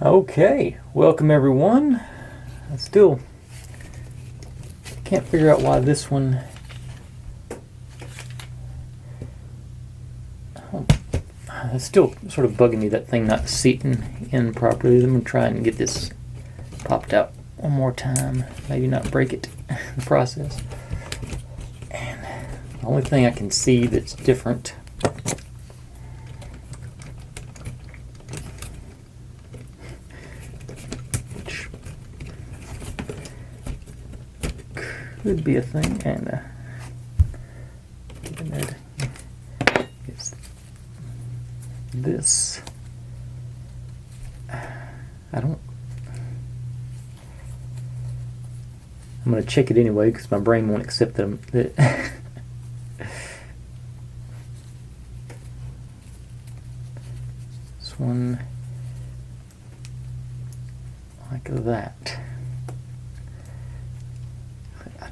Okay, welcome everyone. I still can't figure out why this one... It's still sort of bugging me, that thing not seating in properly. I'm going to try and get this popped out one more time. Maybe not break it in the process. And the only thing I can see that's different... which could be a thing, and even there, it's this. I'm going to check it anyway because my brain won't accept them. This one, like that. I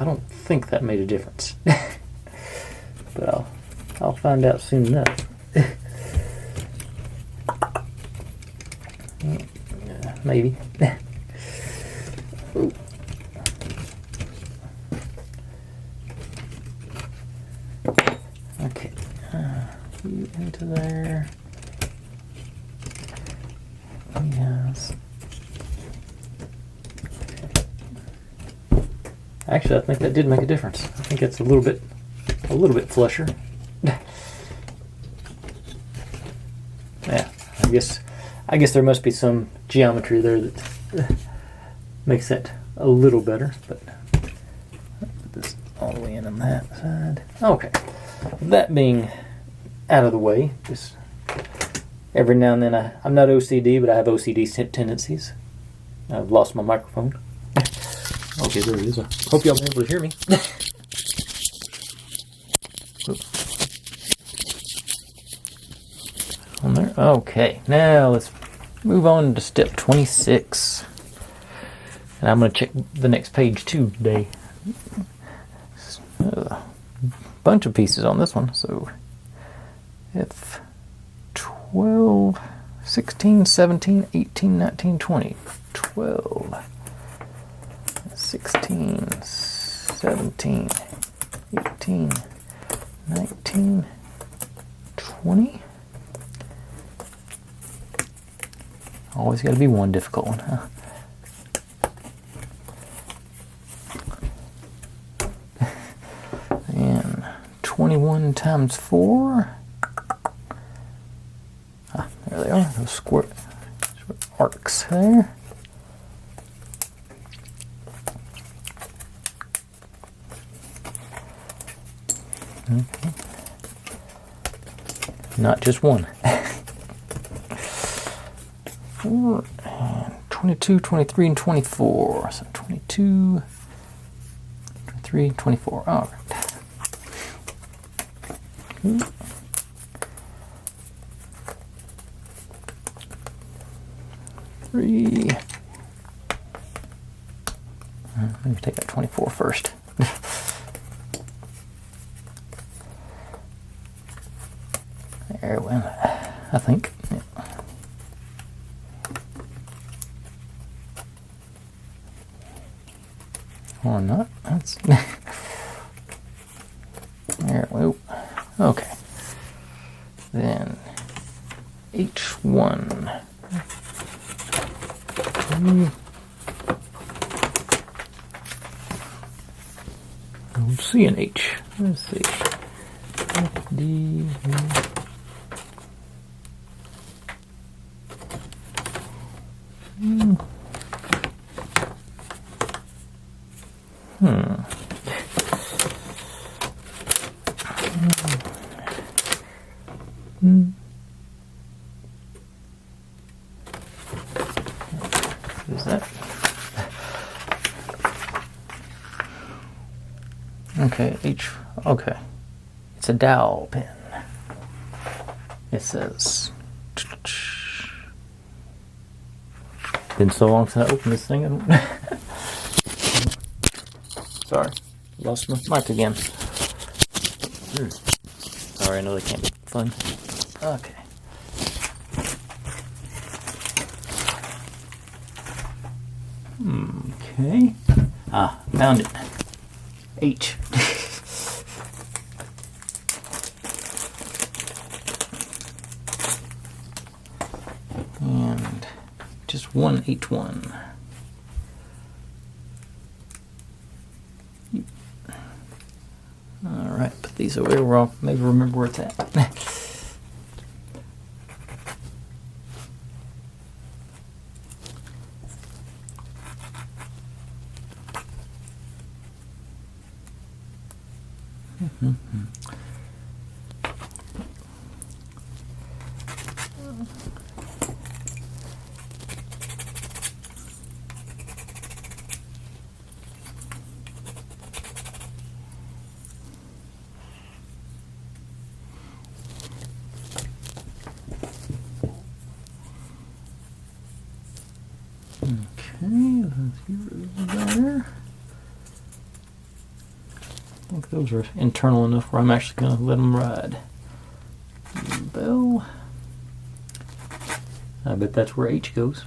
don't think that made a difference, but I'll find out soon enough. Maybe. Okay, you into there. Yes. Actually, I think that did make a difference. I think it's a little bit flusher. Yeah, I guess there must be some geometry there that makes that a little better, but I'll put this all the way in on that side. Okay, that being out of the way, just every now and then I'm not OCD, but I have OCD tendencies. I've lost my microphone. Okay, there it is. I hope y'all been able to hear me. On there. Okay, now let's move on to step 26. And I'm going to check the next page too today. A bunch of pieces on this one. So if 12, 16, 17, 18, 19, 20. 12, 16, 17, 18, 19, 20. Always got to be one difficult one, huh? And 21 times 4. Ah, there they are, those square arcs there. Okay. Not just one. 4 and 22, 23, and 24. So 22, 23, 24. All right. Okay. 3. Let me take that 24 first. There, well, I think. Yeah. Or not. That's there. Well, okay. Then H1. C and H. Let's see. F, D, Is that? Okay, H. Okay. It's a dowel pen. It says. Been so long since I opened this thing. Sorry, lost my mic again. Sorry, I know they can't be fun. Okay. Okay. Found it. H. And just one H1. Alright, put these over here where I'll maybe remember where it's at. Okay, there. I think those are internal enough where I'm actually going to let them ride. Bell. I bet that's where H goes.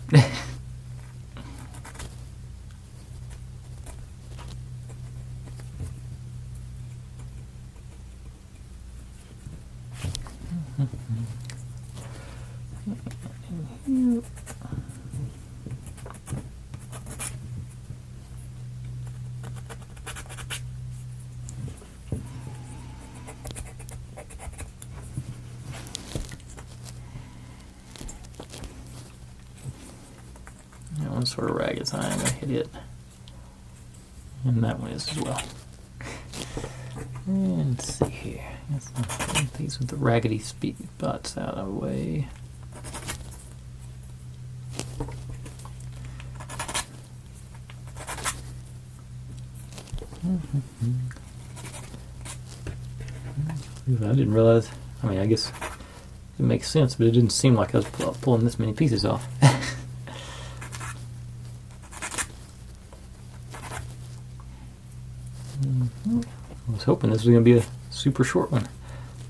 That one's sort of ragged, so I'm going to hit it. And that one is as well. And let's see here. Get these with the raggedy spots out of the way. I didn't realize, I mean, I guess it makes sense, but it didn't seem like I was pulling this many pieces off. I was hoping this was going to be a super short one.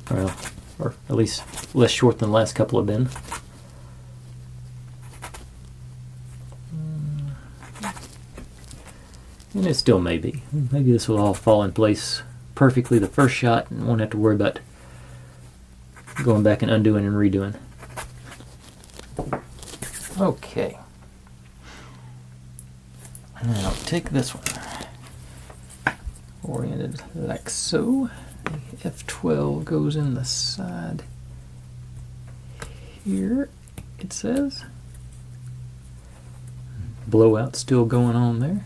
Well, or at least less short than the last couple have been. And it still may be. Maybe this will all fall in place perfectly the first shot and won't have to worry about going back and undoing and redoing. Okay. And I'll take this one. Oriented like so. F12 goes in the side here, it says. Blowout still going on there.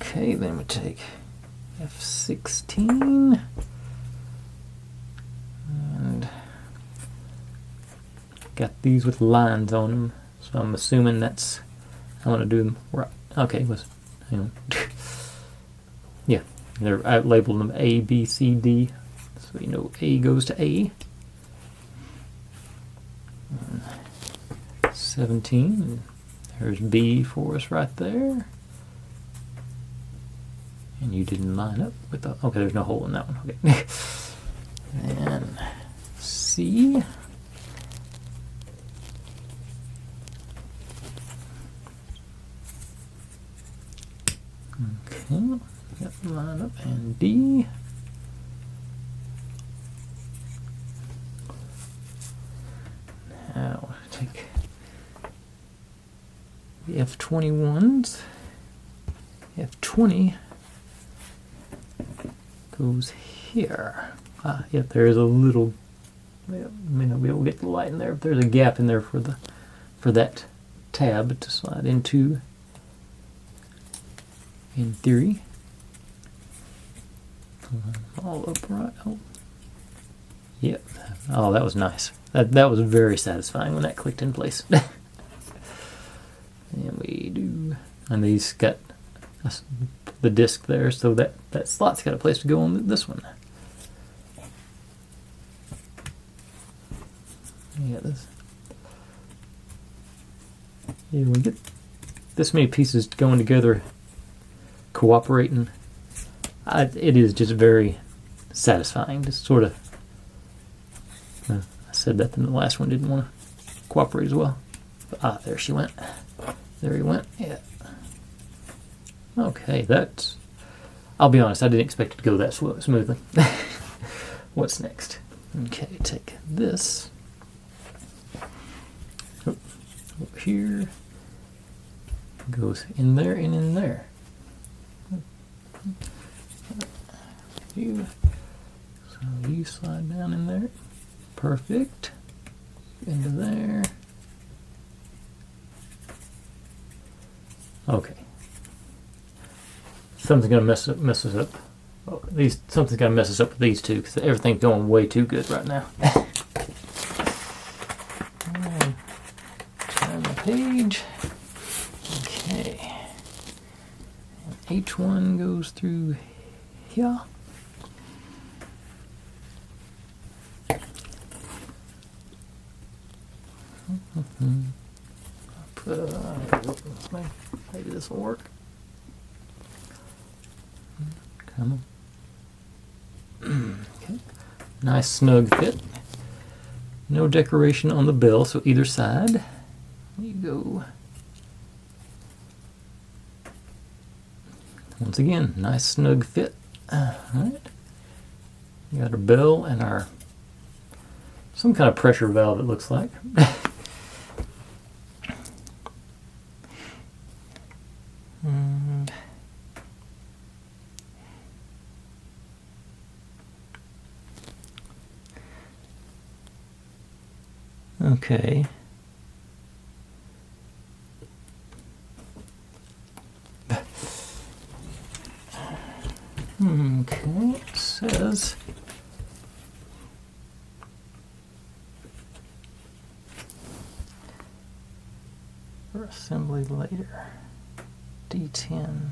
Okay, then we take F16 and got these with lines on them, so I'm assuming that's, I want to do them right. Okay, hang on. Yeah, I labeled them A, B, C, D, so you know A goes to A. 17, there's B for us right there. And you didn't line up with the, okay, there's no hole in that one, okay. And C. Okay, yep, line up, and D. Now, take the F21s, F20 goes here. Yep, there is a little, may not be able to get the light in there, but there's a gap in there for that tab to slide into, in theory. All upright. Oh. Yep. Oh, that was nice. That was very satisfying when that clicked in place. And we do, and these got the disc there, so that slot's got a place to go on this one. Yeah, we get this many pieces going together, cooperating. It is just very satisfying to sort of. I said that, then the last one didn't want to cooperate as well. But, there she went. There he went. Yeah. Okay, that's... I'll be honest, I didn't expect it to go that smoothly. What's next? Okay, take this. Oh, over here. Goes in there and in there. So you slide down in there. Perfect. Into there. Okay. Something's gonna mess us up. Oh, something's gonna mess us up with these two because everything's going way too good right now. Turn the page. Okay. And H1 goes through here. Maybe this will work. Come on. Okay. Nice snug fit. No decoration on the bill, so either side. There you go. Once again, nice snug fit. Alright. We got our bell and our some kind of pressure valve, it looks like. Okay. Okay, it says for assembly later. D10.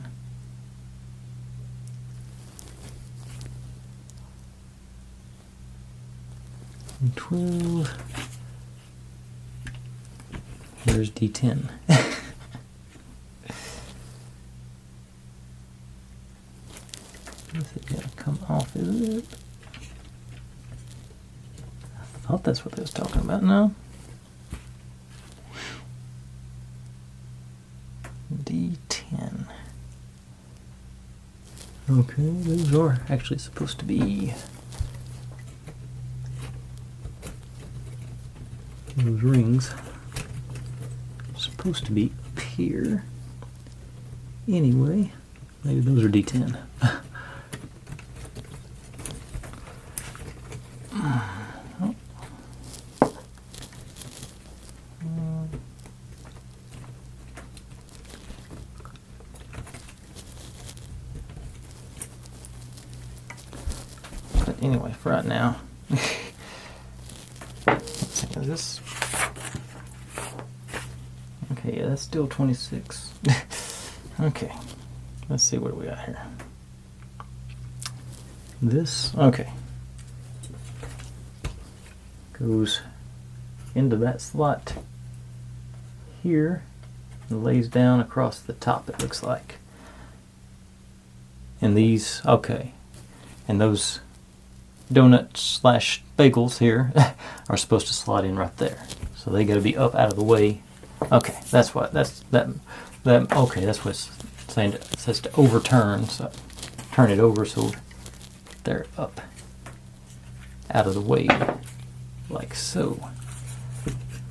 And 12. Here's D10. Is it gonna come off, is it? I thought that's what they was talking about now. D10. Okay, those are actually supposed to be those rings. Supposed to be up here. Anyway, maybe those are D10. But anyway, for right now, let's see, is this? Okay, yeah, that's still 26. Okay, let's see what we got here. This, okay, goes into that slot here and lays down across the top, it looks like. And these, okay, and those donuts slash bagels here are supposed to slide in right there. So they got to be up out of the way. Okay, that's what okay, that's what it's saying. It says to overturn, so turn it over so they're up out of the way, like so.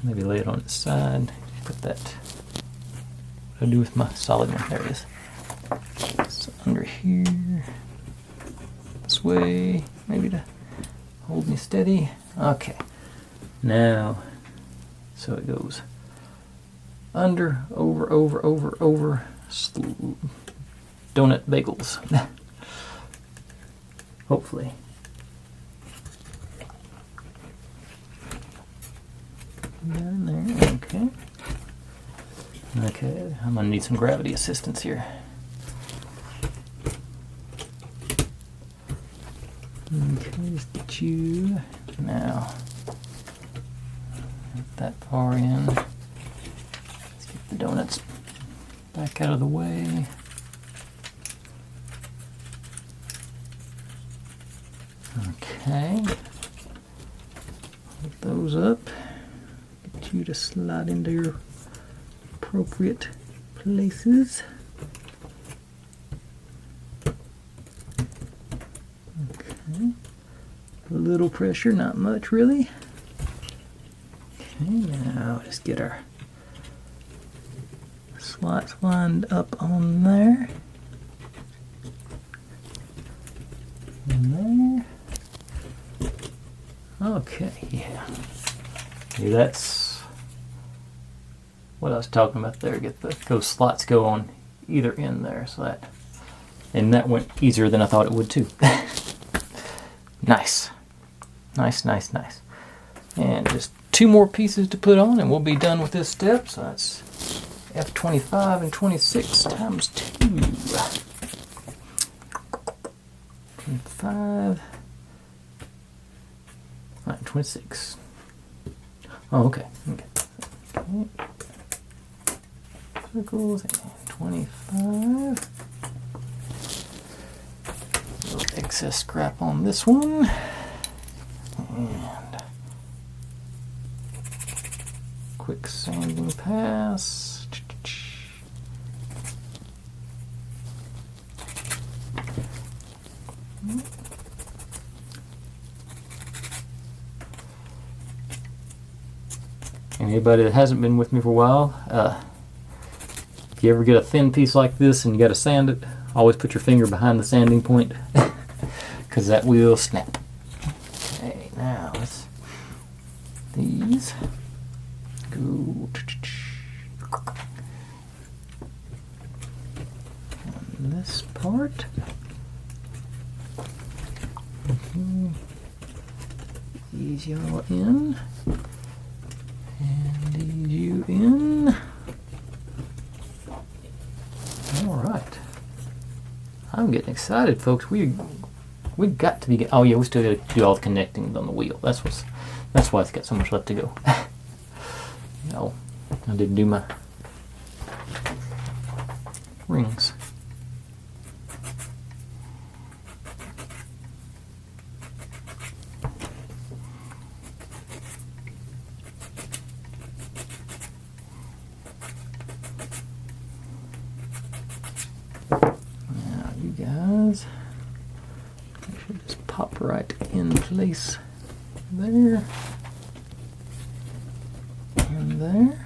Maybe lay it on its side. Put that. What do I do with my solid one? There it is. So under here, this way, maybe to hold me steady. Okay, now, so it goes. Under, over, donut bagels. Hopefully. Down there, okay. Okay, I'm gonna need some gravity assistance here. Okay, there's the tube. Now, get that far in. The donuts back out of the way. Okay. Put those up. Get you to slide into your appropriate places. Okay. A little pressure, not much really. Okay, now just get our slots lined up on there. And there. Okay, yeah. See, that's what I was talking about there. Get those slots go on either end there, so that went easier than I thought it would too. Nice. Nice, nice, nice. And just 2 more pieces to put on and we'll be done with this step. So that's F25 and 26 times 2. 25. 26. Oh, okay. Okay. Circles and 25. A little excess scrap on this one. And quick sanding pass. Anybody that hasn't been with me for a while, if you ever get a thin piece like this and you got to sand it, always put your finger behind the sanding point because that will snap. Okay, now let's these go on this part. Ease y'all in. And ease you in. All right. I'm getting excited, folks. We got to be. Oh yeah, we still got to do all the connecting on the wheel. That's why it's got so much left to go. No, I didn't do my rings. Should just pop right in place there and there,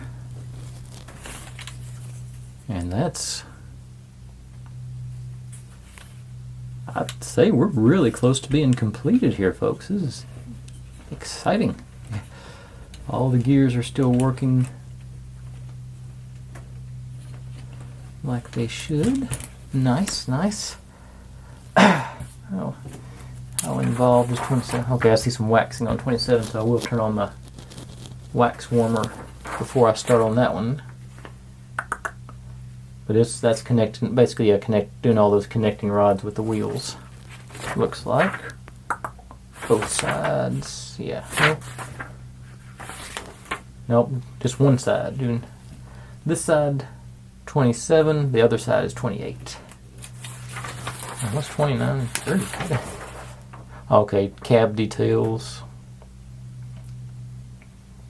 and that's, I'd say we're really close to being completed here, folks. This is exciting. All the gears are still working like they should. Nice, nice. Oh, how involved is 27? Okay, I see some waxing on 27, so I will turn on the wax warmer before I start on that one. But that's connecting, basically, yeah, doing all those connecting rods with the wheels. Looks like both sides. Yeah. Nope, just one side. Doing this side 27, the other side is 28. What's 29 and 30? Okay, cab details.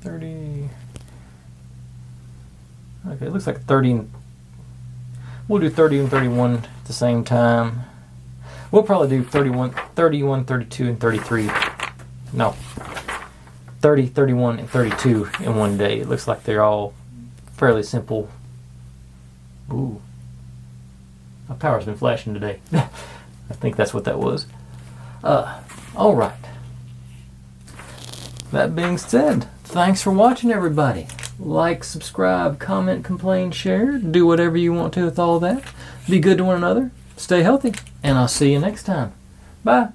30. Okay, it looks like 30. We'll do 30 and 31 at the same time. We'll probably do 31, 32, and 33. No. 30, 31, and 32 in one day. It looks like they're all fairly simple. Ooh. My power's been flashing today. I think that's what that was. Alright. That being said, thanks for watching, everybody. Like, subscribe, comment, complain, share. Do whatever you want to with all that. Be good to one another. Stay healthy. And I'll see you next time. Bye.